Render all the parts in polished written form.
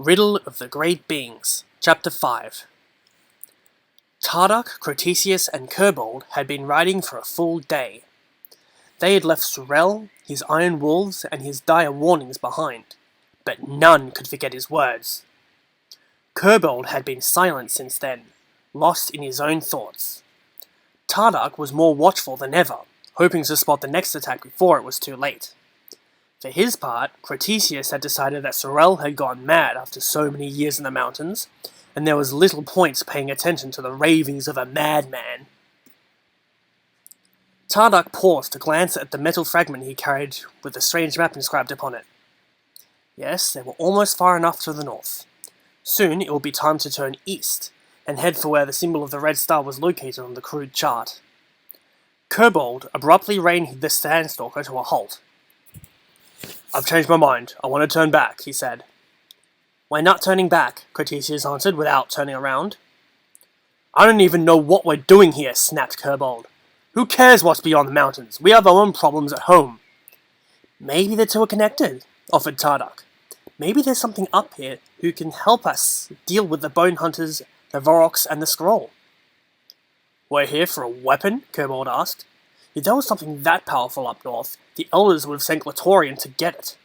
Riddle of the Great Beings, Chapter 5. Tarduk, Crotesius and Kirbold had been riding for a full day. They had left Riddle, his iron wolves, and his dire warnings behind, but none could forget his words. Kirbold had been silent since then, lost in his own thoughts. Tarduk was more watchful than ever, hoping to spot the next attack before it was too late. For his part, Crotesius had decided that Riddle had gone mad after so many years in the mountains, and there was little point paying attention to the ravings of a madman. Tarduk paused to glance at the metal fragment he carried with the strange map inscribed upon it. Yes, they were almost far enough to the north. Soon it would be time to turn east, and head for where the symbol of the red star was located on the crude chart. Kirbold abruptly reined the Sandstalker to a halt. "I've changed my mind. I want to turn back," he said. "We're not turning back," Crotesius answered without turning around. "I don't even know what we're doing here," snapped Kirbold. "Who cares what's beyond the mountains? We have our own problems at home." "Maybe the two are connected," offered Tarduk. "Maybe there's something up here who can help us deal with the bone hunters, the Voroks, and the scroll." "We're here for a weapon?" Kirbold asked. "If there was something that powerful up north, the elders would have sent Glatorian to get it."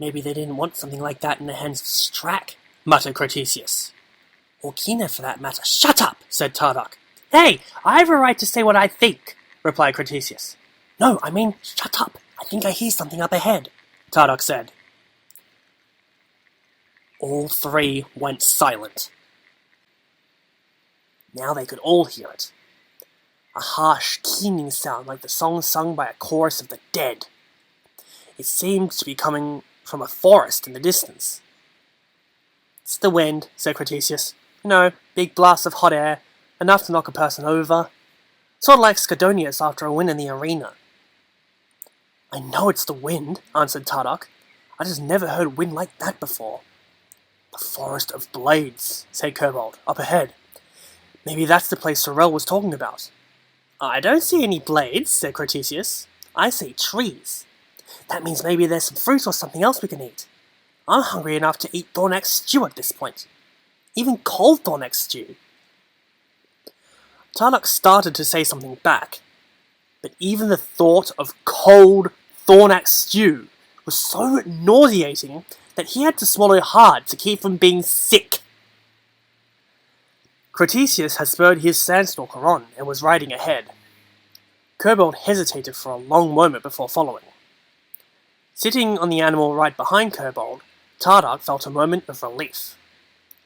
"Maybe they didn't want something like that in the hands of Strack," muttered Crotesius. "Or Kina, for that matter." "Shut up!" said Tarduk. "Hey, I have a right to say what I think," replied Crotesius. "No, I mean, shut up. I think I hear something up ahead," Tarduk said. All three went silent. Now they could all hear it. A harsh, keening sound like the song sung by a chorus of the dead. It seemed to be coming from a forest in the distance. "It's the wind," said Crotesius. "You know, big blasts of hot air, enough to knock a person over. Sort of like Skadonius after a win in the arena." "I know it's the wind," answered Tarduk. "I just never heard wind like that before." "The Forest of Blades," said Kirbold, "up ahead. Maybe that's the place Riddle was talking about." "I don't see any blades," said Crotesius. "I see trees. That means maybe there's some fruit or something else we can eat. I'm hungry enough to eat Thornax stew at this point. Even cold Thornax stew." Tarduk started to say something back, but even the thought of cold Thornax stew was so nauseating that he had to swallow hard to keep from being sick. Crotesius had spurred his Sandstalker on and was riding ahead. Kirbold hesitated for a long moment before following. Sitting on the animal right behind Kirbold, Tarduk felt a moment of relief.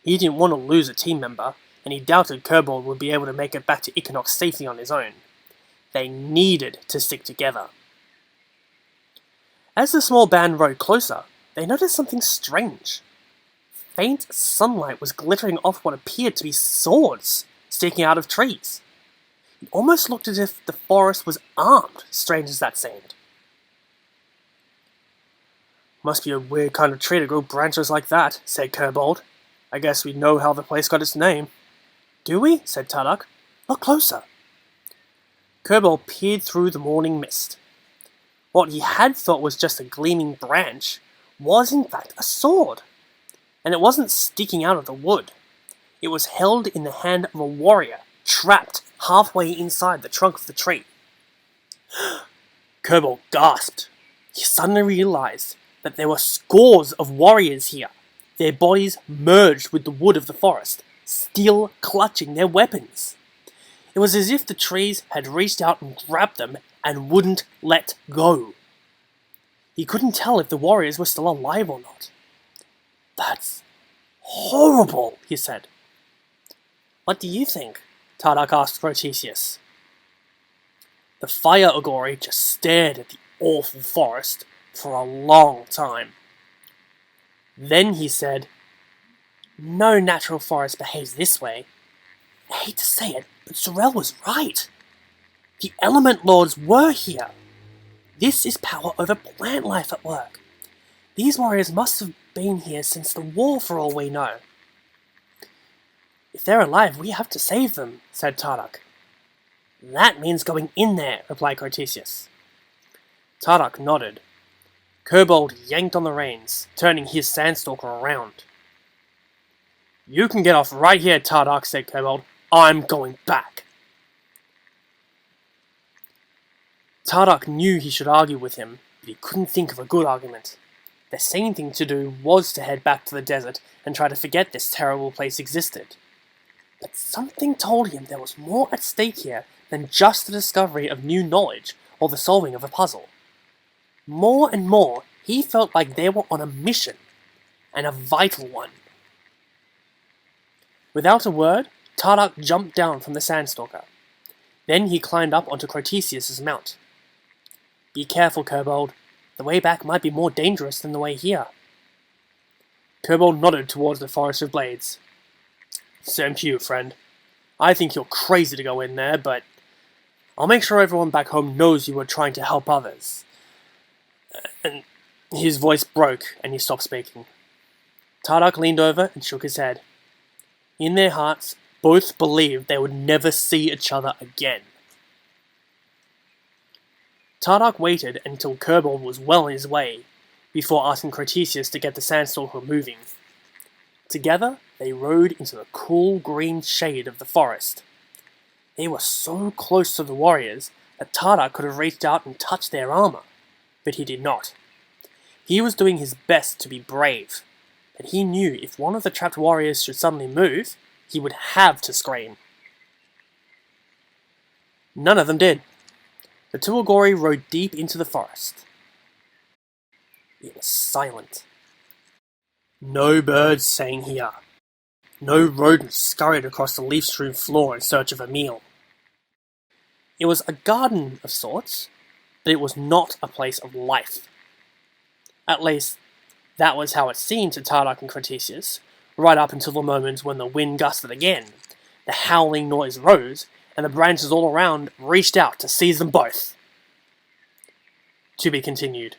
He didn't want to lose a team member, and he doubted Kirbold would be able to make it back to Equinox safely on his own. They needed to stick together. As the small band rode closer, they noticed something strange. Faint sunlight was glittering off what appeared to be swords sticking out of trees. It almost looked as if the forest was armed, strange as that seemed. "Must be a weird kind of tree to grow branches like that," said Kirbold. "I guess we know how the place got its name." "Do we?" said Tarduk. "Look closer." Kirbold peered through the morning mist. What he had thought was just a gleaming branch was in fact a sword. And it wasn't sticking out of the wood. It was held in the hand of a warrior, trapped halfway inside the trunk of the tree. Kirbold gasped. He suddenly realized that there were scores of warriors here, their bodies merged with the wood of the forest, still clutching their weapons. It was as if the trees had reached out and grabbed them and wouldn't let go. He couldn't tell if the warriors were still alive or not. "That's horrible," he said. "What do you think?" Tarduk asked Crotesius. The fire Agori just stared at the awful forest for a long time. Then he said, "No natural forest behaves this way. I hate to say it, but Riddle was right. The Element Lords were here. This is power over plant life at work. These warriors must have been here since the war for all we know." "If they're alive, we have to save them," said Tarduk. "That means going in there," replied Crotesius. Tarduk nodded. Kirbold yanked on the reins, turning his Sandstalker around. You can get off right here, Tarduk, said Kirbold. I'm going back. Tarduk knew he should argue with him, but he couldn't think of a good argument. The sane thing to do was to head back to the desert and try to forget this terrible place existed. But something told him there was more at stake here than just the discovery of new knowledge or the solving of a puzzle. More and more, he felt like they were on a mission, and a vital one. Without a word, Tarduk jumped down from the Sandstalker. Then he climbed up onto Crotesius' mount. Be careful, Kirbold. The way back might be more dangerous than the way here. Kirbold nodded towards the Forest of Blades. Same to you, friend. I think you're crazy to go in there, but I'll make sure everyone back home knows you were trying to help others. And his voice broke, and he stopped speaking. Tarduk leaned over and shook his head. In their hearts, both believed they would never see each other again. Tarduk waited until Kirbold was well on his way, before asking Crotesius to get the Sandstalker moving. Together, they rode into the cool green shade of the forest. They were so close to the warriors that Tarduk could have reached out and touched their armor, but he did not. He was doing his best to be brave, but he knew if one of the trapped warriors should suddenly move, he would have to scream. None of them did. The two Agori rode deep into the forest. It was silent. No birds sang here. No rodents scurried across the leaf-strewn floor in search of a meal. It was a garden of sorts, but it was not a place of life. At least, that was how it seemed to Tarduk and Crotesius, right up until the moment when the wind gusted again, the howling noise rose, and the branches all around reached out to seize them both. To be continued.